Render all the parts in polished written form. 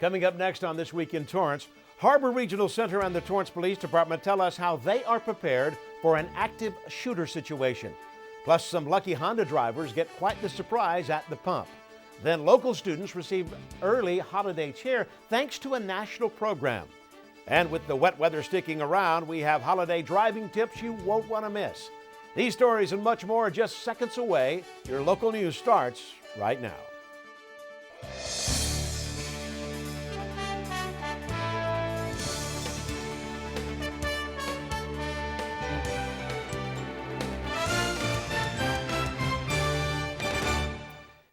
Coming up next on This Week in Torrance, Harbor Regional Center and the Torrance Police Department tell us how they are prepared for an active shooter situation. Plus, some lucky Honda drivers get quite the surprise at the pump. Then local students receive early holiday cheer thanks to a national program. And with the wet weather sticking around, we have holiday driving tips you won't want to miss. These stories and much more are just seconds away. Your local news starts right now.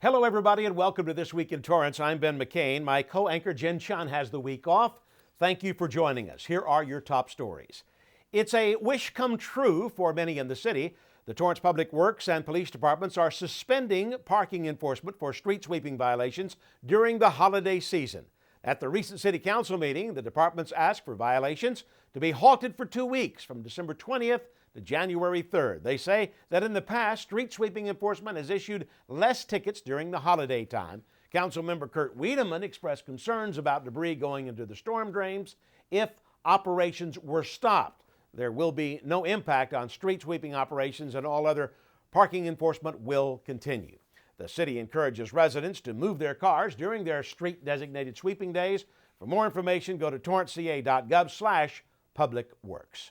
Hello, everybody, and welcome to This Week in Torrance. I'm Ben McCain. My co-anchor Jin Chin has the week off. Thank you for joining us. Here are your top stories. It's a wish come true for many in the city. The Torrance Public Works and police departments are suspending parking enforcement for street sweeping violations during the holiday season. At the recent City Council meeting, the departments asked for violations to be halted for 2 weeks from December 20th to January 3rd. They say that in the past, street sweeping enforcement has issued less tickets during the holiday time. Councilmember Kurt Wiedemann expressed concerns about debris going into the storm drains if operations were stopped. There will be no impact on street sweeping operations, and all other parking enforcement will continue. The city encourages residents to move their cars during their street-designated sweeping days. For more information, go to torranceca.gov/publicworks.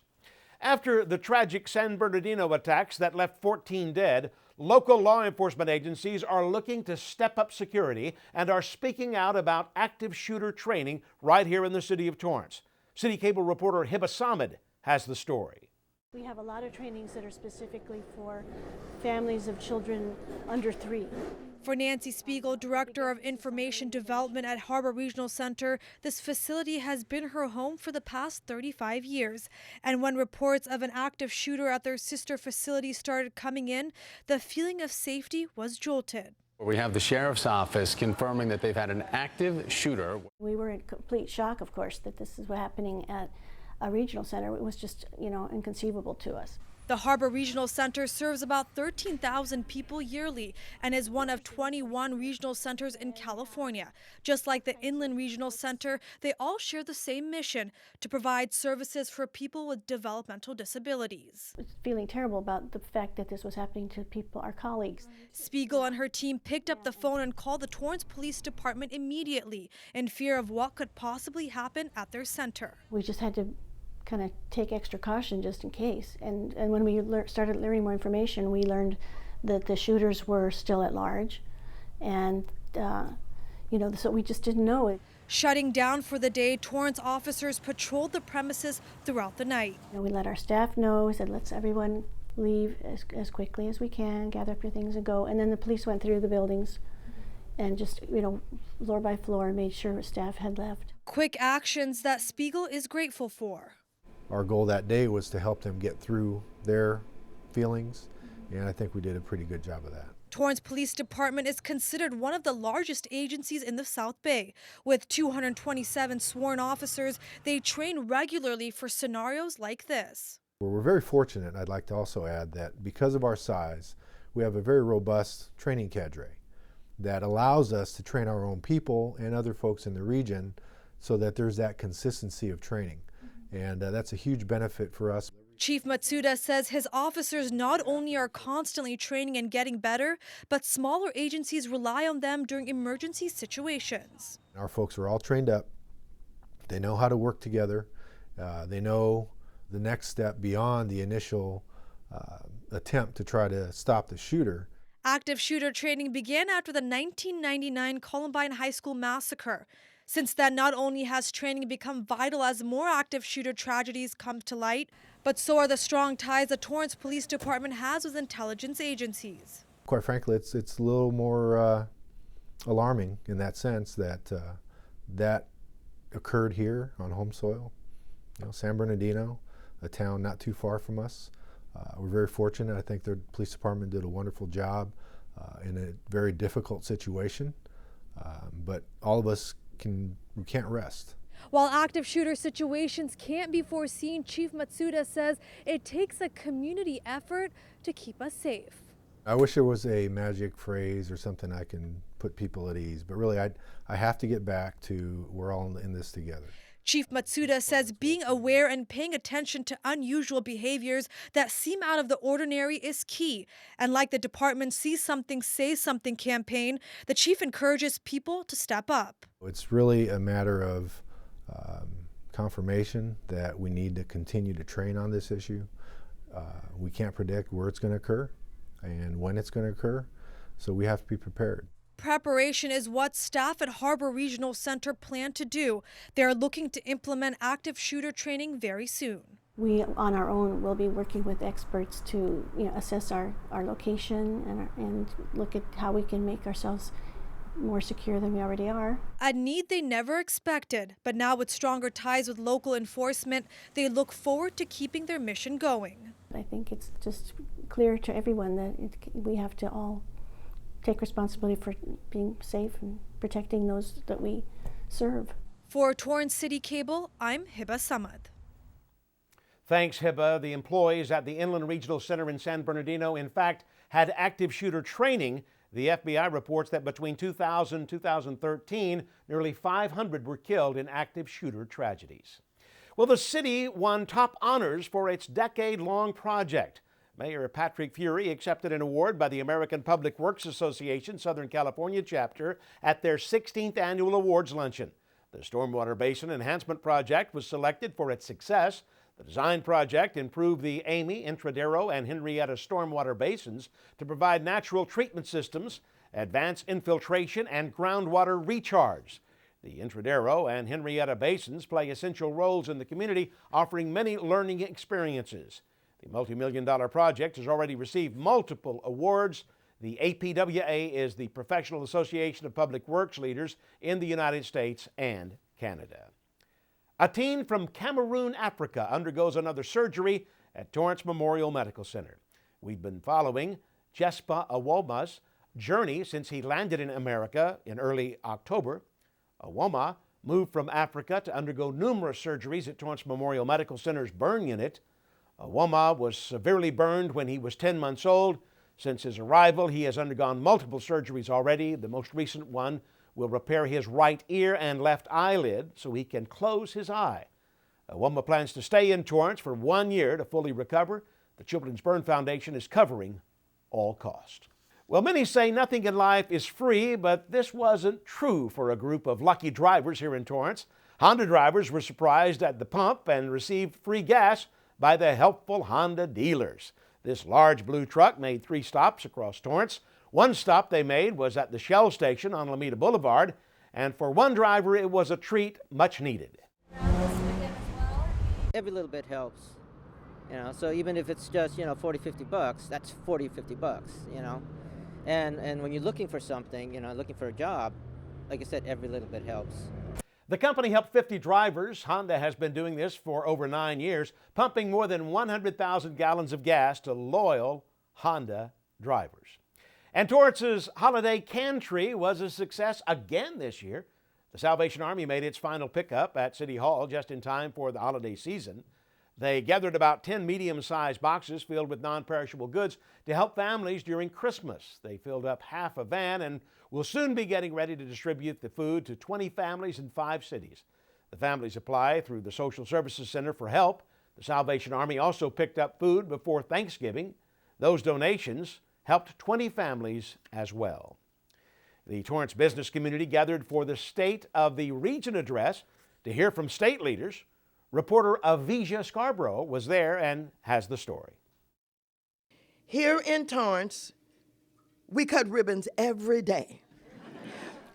After the tragic San Bernardino attacks that left 14 dead, local law enforcement agencies are looking to step up security and are speaking out about active shooter training right here in the city of Torrance. CitiCABLE reporter Hiba Samad has the story. We have a lot of trainings that are specifically for families of children under 3. For Nancy Spiegel, Director of Information Development at Harbor Regional Center, this facility has been her home for the past 35 years. And when reports of an active shooter at their sister facility started coming in, the feeling of safety was jolted. We have the Sheriff's Office confirming that they've had an active shooter. We were in complete shock, of course, that this is happening at a regional center. It was just, inconceivable to us. The Harbor Regional Center serves about 13,000 people yearly and is one of 21 regional centers in California. Just like the Inland Regional Center, they all share the same mission: to provide services for people with developmental disabilities. It's feeling terrible about the fact that this was happening to people, our colleagues. Spiegel and her team picked up the phone and called the Torrance Police Department immediately in fear of what could possibly happen at their center. We just had to kind of take extra caution just in case. And when we started learning more information, we learned that the shooters were still at large. And, so we just didn't know it. Shutting down for the day, Torrance officers patrolled the premises throughout the night. We let our staff know. We said, let's everyone leave as quickly as we can, gather up your things and go. And then the police went through the buildings and just, floor by floor, made sure staff had left. Quick actions that Spiegel is grateful for. Our goal that day was to help them get through their feelings, and I think we did a pretty good job of that. Torrance Police Department is considered one of the largest agencies in the South Bay. With 227 sworn officers, they train regularly for scenarios like this. Well, we're very fortunate, I'd like to also add, that because of our size, we have a very robust training cadre that allows us to train our own people and other folks in the region so that there's that consistency of training. And that's a huge benefit for us. Chief Matsuda says his officers not only are constantly training and getting better, but smaller agencies rely on them during emergency situations. Our folks are all trained up. They know how to work together. They know the next step beyond the initial attempt to try to stop the shooter. Active shooter training began after the 1999 Columbine High School massacre. Since then, not only has training become vital as more active shooter tragedies come to light, but so are the strong ties the Torrance Police Department has with intelligence agencies. Quite frankly, it's a little more alarming in that sense that that occurred here on home soil. San Bernardino, a town not too far from us. We're very fortunate. I think the police department did a wonderful job in a very difficult situation, but all of us we can't rest. While active shooter situations can't be foreseen, Chief Matsuda says it takes a community effort to keep us safe. I wish there was a magic phrase or something I can put people at ease. But really, I have to get back to we're all in this together. Chief Matsuda says being aware and paying attention to unusual behaviors that seem out of the ordinary is key. And like the department's See Something, Say Something campaign, the chief encourages people to step up. It's really a matter of confirmation that we need to continue to train on this issue. We can't predict where it's going to occur and when it's going to occur, so we have to be prepared. Preparation is what staff at Harbor Regional Center plan to do. They are looking to implement active shooter training very soon. We, on our own, will be working with experts to assess our location and look at how we can make ourselves more secure than we already are. A need they never expected, but now with stronger ties with local enforcement, they look forward to keeping their mission going. I think it's just clear to everyone that we have to all take responsibility for being safe and protecting those that we serve. For Torrance CitiCABLE, I'm Hiba Samad. Thanks, Hiba. The employees at the Inland Regional Center in San Bernardino, in fact, had active shooter training. The FBI reports that between 2000 and 2013, nearly 500 were killed in active shooter tragedies. Well, the city won top honors for its decade-long project. Mayor Patrick Fury accepted an award by the American Public Works Association Southern California chapter at their 16th annual awards luncheon. The Stormwater Basin Enhancement Project was selected for its success. The design project improved the Amy, Intradero, and Henrietta stormwater basins to provide natural treatment systems, advance infiltration, and groundwater recharge. The Intradero and Henrietta basins play essential roles in the community, offering many learning experiences. The multi-million-dollar project has already received multiple awards. The APWA is the Professional Association of Public Works Leaders in the United States and Canada. A teen from Cameroon, Africa, undergoes another surgery at Torrance Memorial Medical Center. We've been following Jespa Awoma's journey since he landed in America in early October. Awoma moved from Africa to undergo numerous surgeries at Torrance Memorial Medical Center's burn unit. Awoma was severely burned when he was 10 months old. Since his arrival, he has undergone multiple surgeries already. The most recent one will repair his right ear and left eyelid so he can close his eye. Awoma plans to stay in Torrance for 1 year to fully recover. The Children's Burn Foundation is covering all costs. Well, many say nothing in life is free, but this wasn't true for a group of lucky drivers here in Torrance. Honda drivers were surprised at the pump and received free gas by the helpful Honda dealers. This large blue truck made 3 stops across Torrance. One stop they made was at the Shell station on Alameda Boulevard, and for one driver it was a treat much needed. Every little bit helps, so even if it's just, $40-50, that's $40-50, and when you're looking for something, looking for a job, like I said, every little bit helps. The company helped 50 drivers. Honda has been doing this for over 9 years, pumping more than 100,000 gallons of gas to loyal Honda drivers. And Torrance's holiday can-tree was a success again this year. The Salvation Army made its final pickup at City Hall just in time for the holiday season. They gathered about 10 medium-sized boxes filled with non-perishable goods to help families during Christmas. They filled up half a van and will soon be getting ready to distribute the food to 20 families in 5 cities. The families apply through the Social Services Center for help. The Salvation Army also picked up food before Thanksgiving. Those donations helped 20 families as well. The Torrance business community gathered for the State of the Region address to hear from state leaders. Reporter Avisha Scarborough was there and has the story. Here in Torrance, we cut ribbons every day.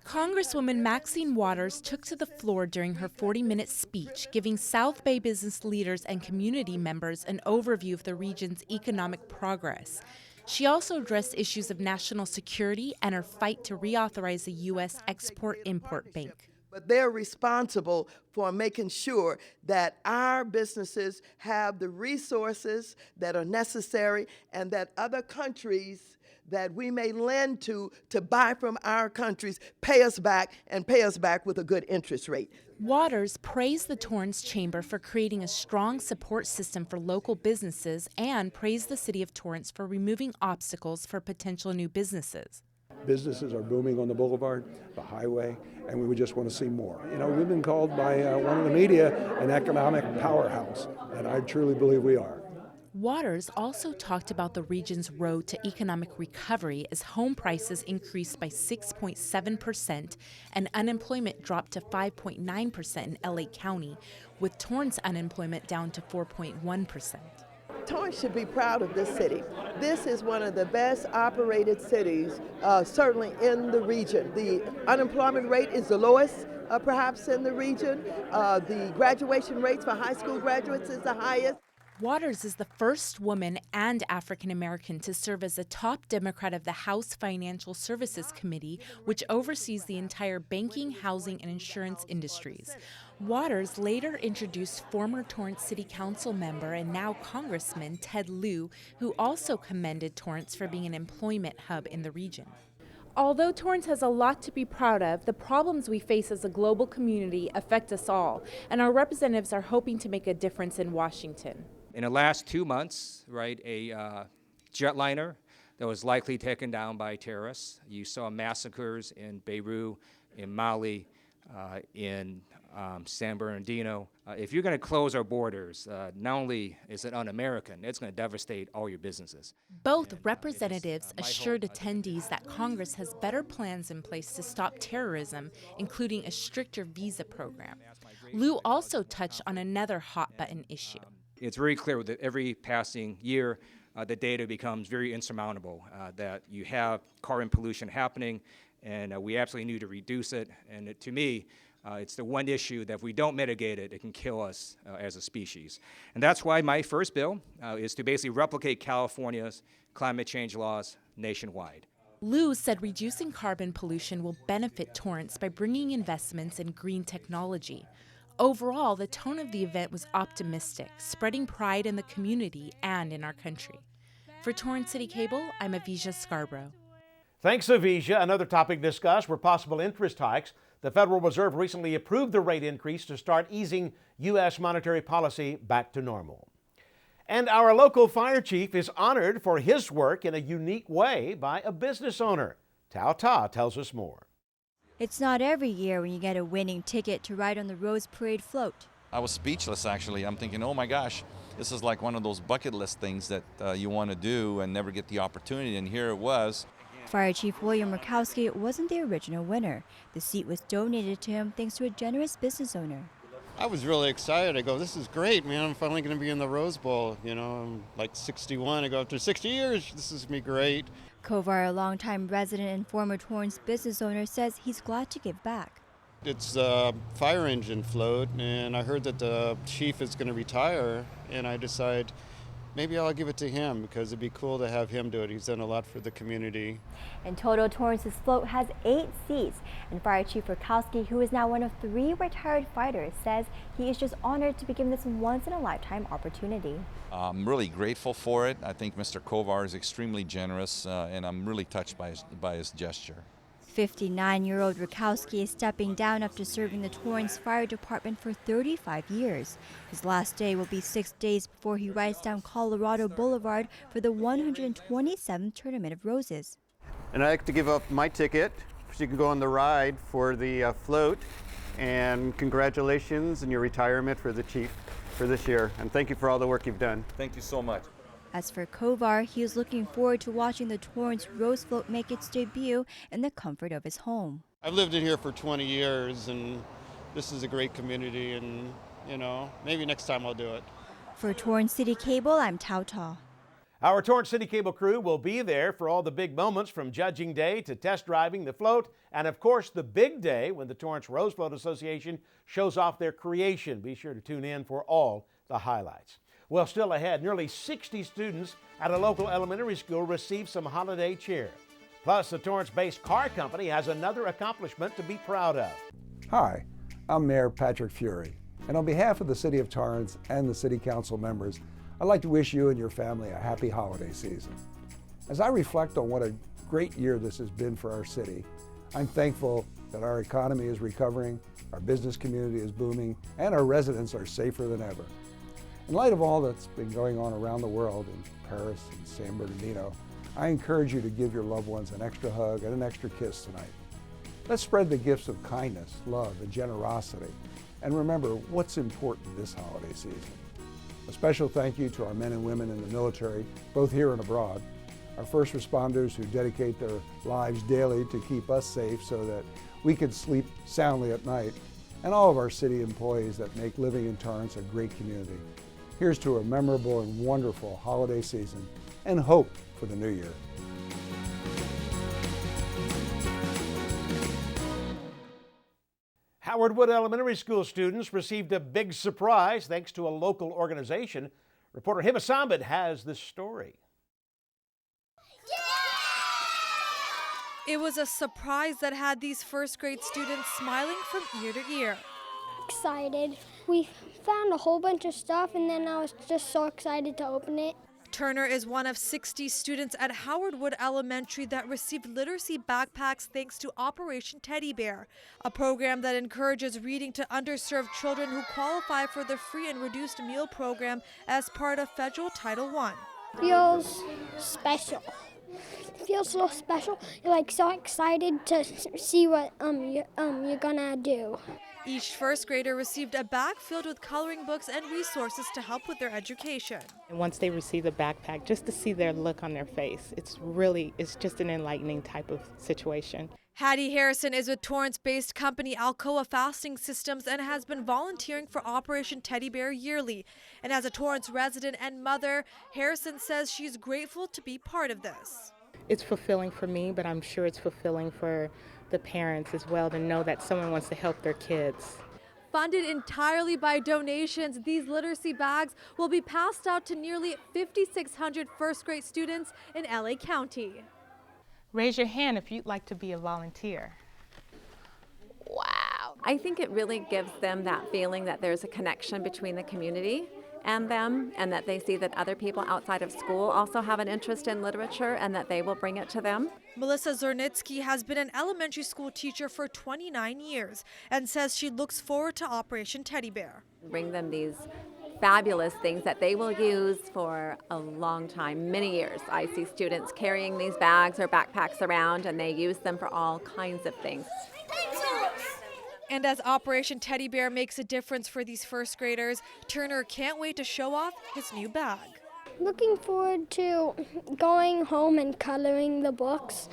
Congresswoman Maxine Waters took to the floor during her 40-minute speech, giving South Bay business leaders and community members an overview of the region's economic progress. She also addressed issues of national security and her fight to reauthorize the U.S. Export-Import Bank. But they're responsible for making sure that our businesses have the resources that are necessary and that other countries that we may lend to buy from our countries pay us back and pay us back with a good interest rate. Waters praised the Torrance Chamber for creating a strong support system for local businesses and praised the City of Torrance for removing obstacles for potential new businesses. Businesses are booming on the boulevard, the highway, and we would just want to see more. You know, we've been called by one of the media an economic powerhouse, and I truly believe we are. Waters also talked about the region's road to economic recovery as home prices increased by 6.7% and unemployment dropped to 5.9% in LA County, with Torrance unemployment down to 4.1%. Torrance should be proud of this city. This is one of the best operated cities, certainly in the region. The unemployment rate is the lowest, perhaps in the region. The graduation rates for high school graduates is the highest. Waters is the first woman and African American to serve as a top Democrat of the House Financial Services Committee, which oversees the entire banking, housing, and insurance industries. Waters later introduced former Torrance City Council member and now Congressman Ted Lieu, who also commended Torrance for being an employment hub in the region. Although Torrance has a lot to be proud of, the problems we face as a global community affect us all, and our representatives are hoping to make a difference in Washington. In the last 2 months, right, a jetliner that was likely taken down by terrorists. You saw massacres in Beirut, in Mali, in San Bernardino. If you're going to close our borders, not only is it un-American, it's going to devastate all your businesses. Both representatives assured attendees that Congress has better plans in place to stop terrorism, including a stricter visa program. Lieu also touched on another hot-button issue. It's very clear that every passing year, the data becomes very insurmountable, that you have carbon pollution happening, and we absolutely need to reduce it. And to me, it's the one issue that if we don't mitigate it, it can kill us as a species. And that's why my first bill is to basically replicate California's climate change laws nationwide. Lieu said reducing carbon pollution will benefit Torrance by bringing investments in green technology. Overall, the tone of the event was optimistic, spreading pride in the community and in our country. For Torrance City Cable, I'm Avisha Scarborough. Thanks, Avisha. Another topic discussed were possible interest hikes. The Federal Reserve recently approved the rate increase to start easing U.S. monetary policy back to normal. And our local fire chief is honored for his work in a unique way by a business owner. Tao Ta tells us more. It's not every year when you get a winning ticket to ride on the Rose Parade float. I was speechless, actually. I'm thinking, oh my gosh, this is like one of those bucket list things that you want to do and never get the opportunity, and here it was. Fire Chief William Murkowski wasn't the original winner. The seat was donated to him thanks to a generous business owner. I was really excited. I go, this is great, man. I'm finally going to be in the Rose Bowl. You know, I'm like 61. I go, after 60 years, this is going to be great. Kovar, a longtime resident and former Torrance business owner, says he's glad to give back. It's a fire engine float, and I heard that the chief is going to retire, and I decided maybe I'll give it to him because it'd be cool to have him do it. He's done a lot for the community. In total, Torrance's float has 8 seats, and Fire Chief Murkowski, who is now one of 3 retired fighters, says he is just honored to be given this once-in-a-lifetime opportunity. I'm really grateful for it. I think Mr. Kovar is extremely generous, and I'm really touched by his gesture. 59-year-old Murkowski is stepping down after serving the Torrance Fire Department for 35 years. His last day will be 6 days before he rides down Colorado Boulevard for the 127th Tournament of Roses. And I'd like to give up my ticket so you can go on the ride for the float. And congratulations on your retirement for the chief for this year. And thank you for all the work you've done. Thank you so much. As for Kovar, he is looking forward to watching the Torrance Rose Float make its debut in the comfort of his home. I've lived in here for 20 years, and this is a great community, and, you know, maybe next time I'll do it. For Torrance City Cable, I'm Tao Ta. Our Torrance City Cable crew will be there for all the big moments from Judging Day to test driving the float, and of course the big day when the Torrance Rose Float Association shows off their creation. Be sure to tune in for all the highlights. Well, still ahead, nearly 60 students at a local elementary school received some holiday cheer. Plus, the Torrance-based car company has another accomplishment to be proud of. Hi, I'm Mayor Patrick Fury, and on behalf of the City of Torrance and the City Council members, I'd like to wish you and your family a happy holiday season. As I reflect on what a great year this has been for our city, I'm thankful that our economy is recovering, our business community is booming, and our residents are safer than ever. In light of all that's been going on around the world in Paris and San Bernardino, I encourage you to give your loved ones an extra hug and an extra kiss tonight. Let's spread the gifts of kindness, love, and generosity, and remember what's important this holiday season. A special thank you to our men and women in the military, both here and abroad, our first responders who dedicate their lives daily to keep us safe so that we can sleep soundly at night, and all of our city employees that make living in Torrance a great community. Here's to a memorable and wonderful holiday season and hope for the new year. Howard Wood Elementary School students received a big surprise thanks to a local organization. Reporter Hiba Samad has this story. It was a surprise that had these first grade students smiling from ear to ear. Excited. We found a whole bunch of stuff and then I was just so excited to open it. Turner is one of 60 students at Howard Wood Elementary that received literacy backpacks thanks to Operation Teddy Bear, a program that encourages reading to underserved children who qualify for the free and reduced meal program as part of federal Title I. Feels special. Feels so special. You're like so excited to see what you're gonna do. Each first grader received a bag filled with coloring books and resources to help with their education. And once they receive the backpack, just to see their look on their face, it's just an enlightening type of situation. Hattie Harrison is with Torrance-based company Alcoa Fasting Systems and has been volunteering for Operation Teddy Bear yearly. And as a Torrance resident and mother, Harrison says she's grateful to be part of this. It's fulfilling for me, but I'm sure it's fulfilling for the parents as well to know that someone wants to help their kids. Funded entirely by donations, these literacy bags will be passed out to nearly 5,600 first grade students in LA County. Raise your hand if you'd like to be a volunteer. Wow. I think it really gives them that feeling that there's a connection between the community and them, and that they see that other people outside of school also have an interest in literature and that they will bring it to them. Melissa Zornitsky has been an elementary school teacher for 29 years and says she looks forward to Operation Teddy Bear. Bring them these fabulous things that they will use for a long time, many years. I see students carrying these bags or backpacks around and they use them for all kinds of things. And as Operation Teddy Bear makes a difference for these first graders, Turner can't wait to show off his new bag. Looking forward to going home and coloring the books.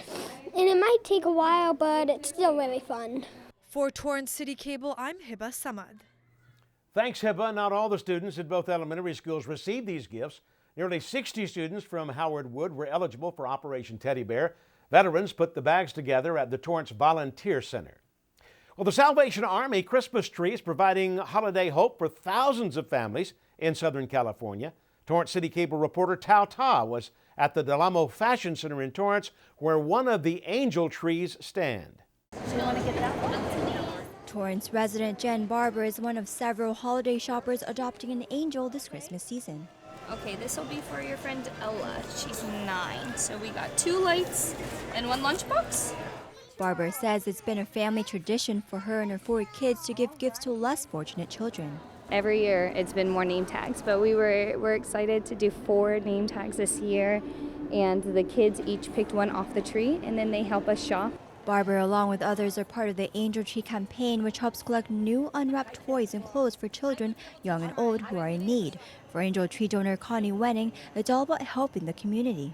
And it might take a while, but it's still really fun. For Torrance CitiCABLE, I'm Hiba Samad. Thanks, Hiba. Not all the students at both elementary schools received these gifts. Nearly 60 students from Howard Wood were eligible for Operation Teddy Bear. Veterans put the bags together at the Torrance Volunteer Center. Well, the Salvation Army Christmas tree is providing holiday hope for thousands of families in Southern California. Torrance CitiCABLE reporter Tao Ta was at the Del Amo Fashion Center in Torrance, where one of the angel trees stand. So you want to get that one? Torrance resident Jen Barber is one of several holiday shoppers adopting an angel this Christmas season. Okay, this will be for your friend Ella. She's 9. So we got 2 lights and 1 lunchbox. Barber says it's been a family tradition for her and her 4 kids to give gifts to less fortunate children. Every year it's been more name tags, but we're excited to do 4 name tags this year, and the kids each picked one off the tree and then they help us shop. Barber, along with others, are part of the Angel Tree campaign, which helps collect new unwrapped toys and clothes for children, young and old, who are in need. For Angel Tree donor Connie Wenning, it's all about helping the community.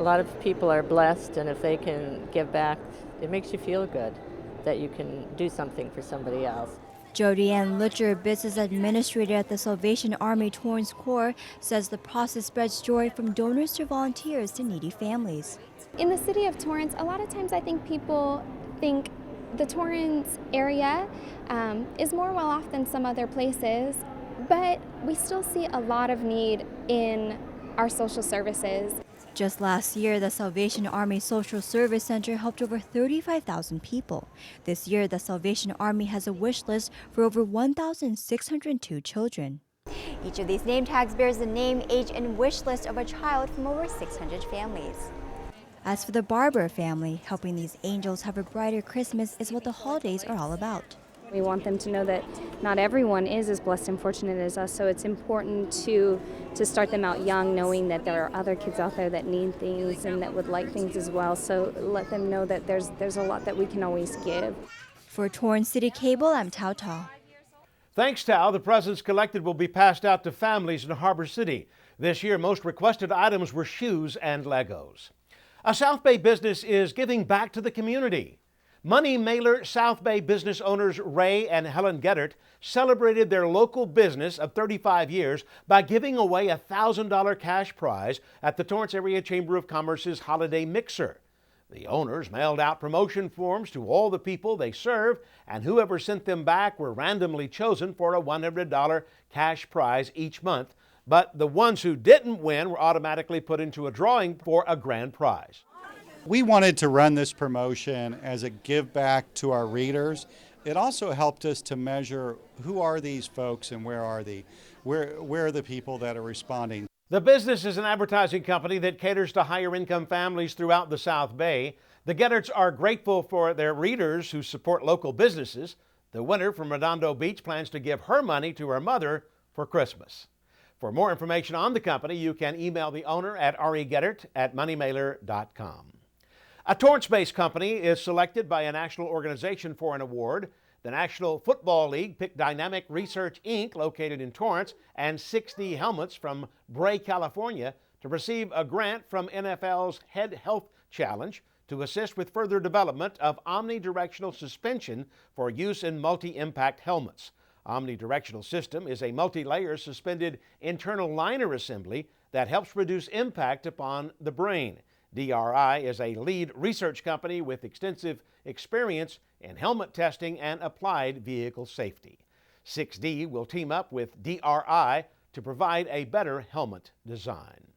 A lot of people are blessed, and if they can give back, it makes you feel good that you can do something for somebody else. Jody Ann Lutcher, business administrator at the Salvation Army Torrance Corps, says the process spreads joy from donors to volunteers to needy families. In the city of Torrance, a lot of times I think people think the Torrance area is more well off than some other places, but we still see a lot of need in our social services. Just last year, the Salvation Army Social Service Center helped over 35,000 people. This year, the Salvation Army has a wish list for over 1,602 children. Each of these name tags bears the name, age, and wish list of a child from over 600 families. As for the Barber family, helping these angels have a brighter Christmas is what the holidays are all about. We want them to know that not everyone is as blessed and fortunate as us, so it's important to start them out young, knowing that there are other kids out there that need things and that would like things as well. So let them know that there's a lot that we can always give. For Torrance City Cable, I'm Tao Tao. Thanks, Tao. The presents collected will be passed out to families in Harbor City. This year, most requested items were shoes and Legos. A South Bay business is giving back to the community. Money Mailer South Bay business owners Ray and Helen Geddert celebrated their local business of 35 years by giving away a $1,000 cash prize at the Torrance Area Chamber of Commerce's Holiday Mixer. The owners mailed out promotion forms to all the people they serve, and whoever sent them back were randomly chosen for a $100 cash prize each month. But the ones who didn't win were automatically put into a drawing for a grand prize. We wanted to run this promotion as a give back to our readers. It also helped us to measure who are these folks and where are they? Where are the people that are responding? The business is an advertising company that caters to higher income families throughout the South Bay. The Gedderts are grateful for their readers who support local businesses. The winner from Redondo Beach plans to give her money to her mother for Christmas. For more information on the company, you can email the owner at regeddert@moneymailer.com. A Torrance-based company is selected by a national organization for an award. The National Football League picked Dynamic Research, Inc., located in Torrance, and 6D Helmets from Bray, California, to receive a grant from NFL's Head Health Challenge to assist with further development of omnidirectional suspension for use in multi-impact helmets. Omnidirectional system is a multi-layer suspended internal liner assembly that helps reduce impact upon the brain. DRI is a lead research company with extensive experience in helmet testing and applied vehicle safety. 6D will team up with DRI to provide a better helmet design.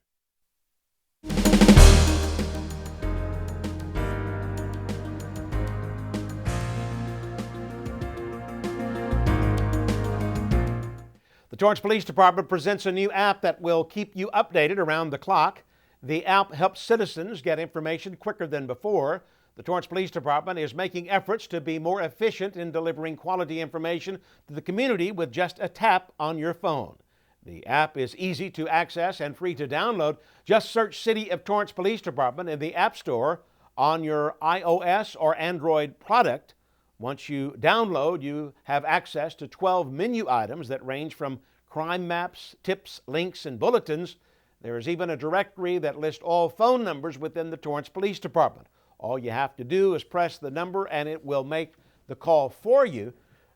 The Torrance Police Department presents a new app that will keep you updated around the clock. The app helps citizens get information quicker than before. The Torrance Police Department is making efforts to be more efficient in delivering quality information to the community with just a tap on your phone. The app is easy to access and free to download. Just search City of Torrance Police Department in the App Store on your iOS or Android product. Once you download, you have access to 12 menu items that range from crime maps, tips, links, and bulletins. There is even a directory that lists all phone numbers within the Torrance Police Department. All you have to do is press the number and it will make the call for you.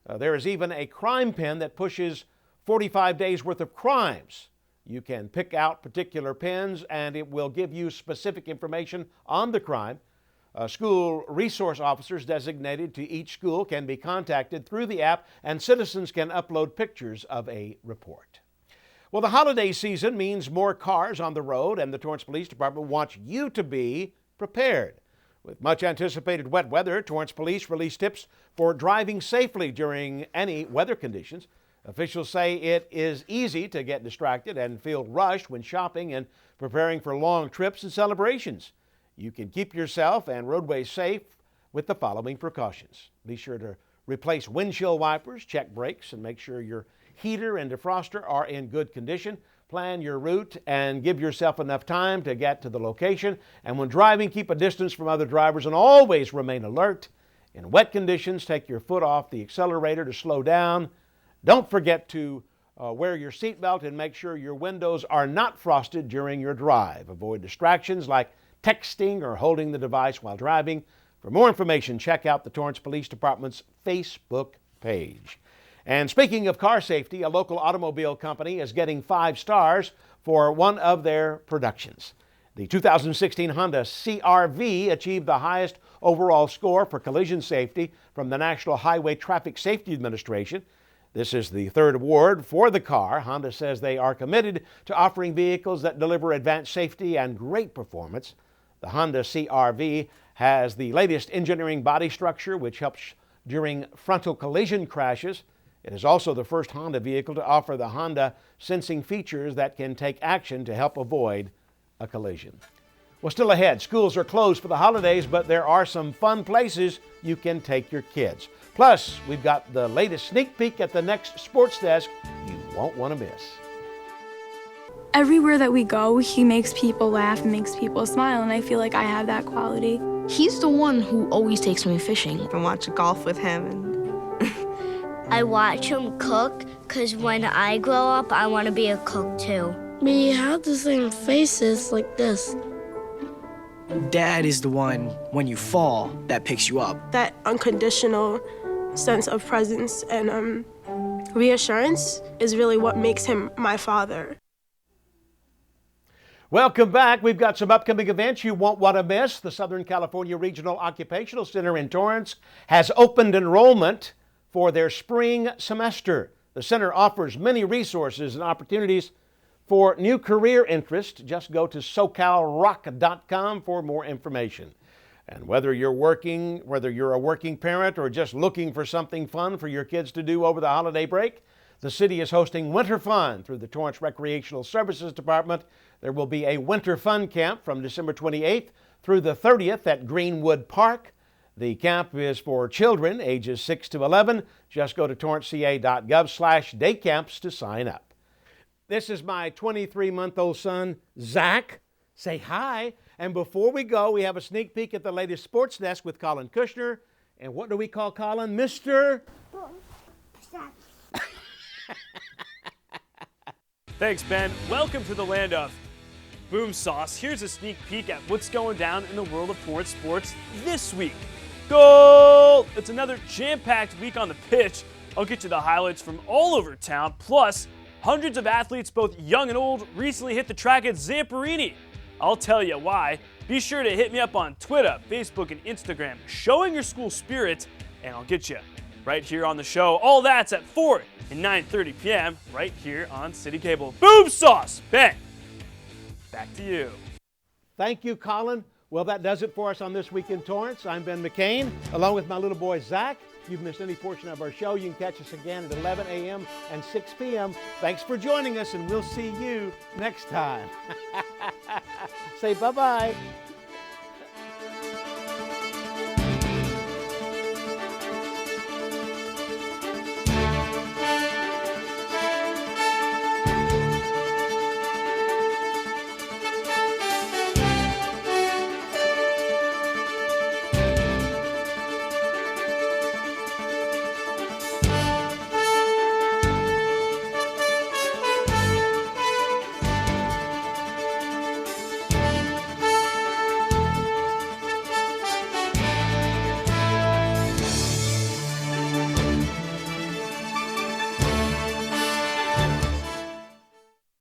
There is even a crime pin that pushes 45 days worth of crimes. You can pick out particular pins and it will give you specific information on the crime. School resource officers designated to each school can be contacted through the app, and citizens can upload pictures of a report. Well, the holiday season means more cars on the road, and the Torrance Police Department wants you to be prepared. With much anticipated wet weather, Torrance Police released tips for driving safely during any weather conditions. Officials say it is easy to get distracted and feel rushed when shopping and preparing for long trips and celebrations. You can keep yourself and roadways safe with the following precautions. Be sure to replace windshield wipers, check brakes, and make sure your heater and defroster are in good condition. Plan your route and give yourself enough time to get to the location. And when driving, keep a distance from other drivers and always remain alert. In wet conditions, take your foot off the accelerator to slow down. Don't forget to wear your seatbelt and make sure your windows are not frosted during your drive. Avoid distractions like texting or holding the device while driving. For more information, check out the Torrance Police Department's Facebook page. And speaking of car safety, a local automobile company is getting 5 stars for one of their productions. The 2016 Honda CR-V achieved the highest overall score for collision safety from the National Highway Traffic Safety Administration. This is the 3rd award for the car. Honda says they are committed to offering vehicles that deliver advanced safety and great performance. The Honda CR-V has the latest engineering body structure, which helps during frontal collision crashes. It is also the first Honda vehicle to offer the Honda sensing features that can take action to help avoid a collision. Well, still ahead, schools are closed for the holidays, but there are some fun places you can take your kids. Plus, we've got the latest sneak peek at the next sports desk you won't want to miss. Everywhere that we go, he makes people laugh and makes people smile, and I feel like I have that quality. He's the one who always takes me fishing. I watch golf with him. I watch him cook, because when I grow up, I want to be a cook too. We have the same faces like this. Dad is the one, when you fall, that picks you up. That unconditional sense of presence and reassurance is really what makes him my father. Welcome back. We've got some upcoming events you won't want to miss. The Southern California Regional Occupational Center in Torrance has opened enrollment for their spring semester. The center offers many resources and opportunities for new career interest. Just go to SoCalRock.com for more information. And whether you're a working parent or just looking for something fun for your kids to do over the holiday break, the city is hosting Winter Fun through the Torrance Recreational Services Department. There will be a Winter Fun Camp from December 28th through the 30th at Greenwood Park. The camp is for children ages 6 to 11. Just go to torranceca.gov/daycamps to sign up. This is my 23-month-old son, Zach. Say hi. And before we go, we have a sneak peek at the latest sports desk with Colin Kushner. And what do we call Colin? Mr. Thanks, Ben. Welcome to the land of Boom Sauce. Here's a sneak peek at what's going down in the world of Torrance sports this week. Goal! It's another jam-packed week on the pitch. I'll get you the highlights from all over town. Plus, hundreds of athletes, both young and old, recently hit the track at Zamperini. I'll tell you why. Be sure to hit me up on Twitter, Facebook, and Instagram, showing your school spirit, and I'll get you right here on the show. All that's at 4 and 9:30 p.m. right here on CitiCABLE. Boom Sauce! Ben, back to you. Thank you, Colin. Well, that does it for us on This Week in Torrance. I'm Ben McCain, along with my little boy, Zach. If you've missed any portion of our show, you can catch us again at 11 a.m. and 6 p.m. Thanks for joining us, and we'll see you next time. Say bye-bye.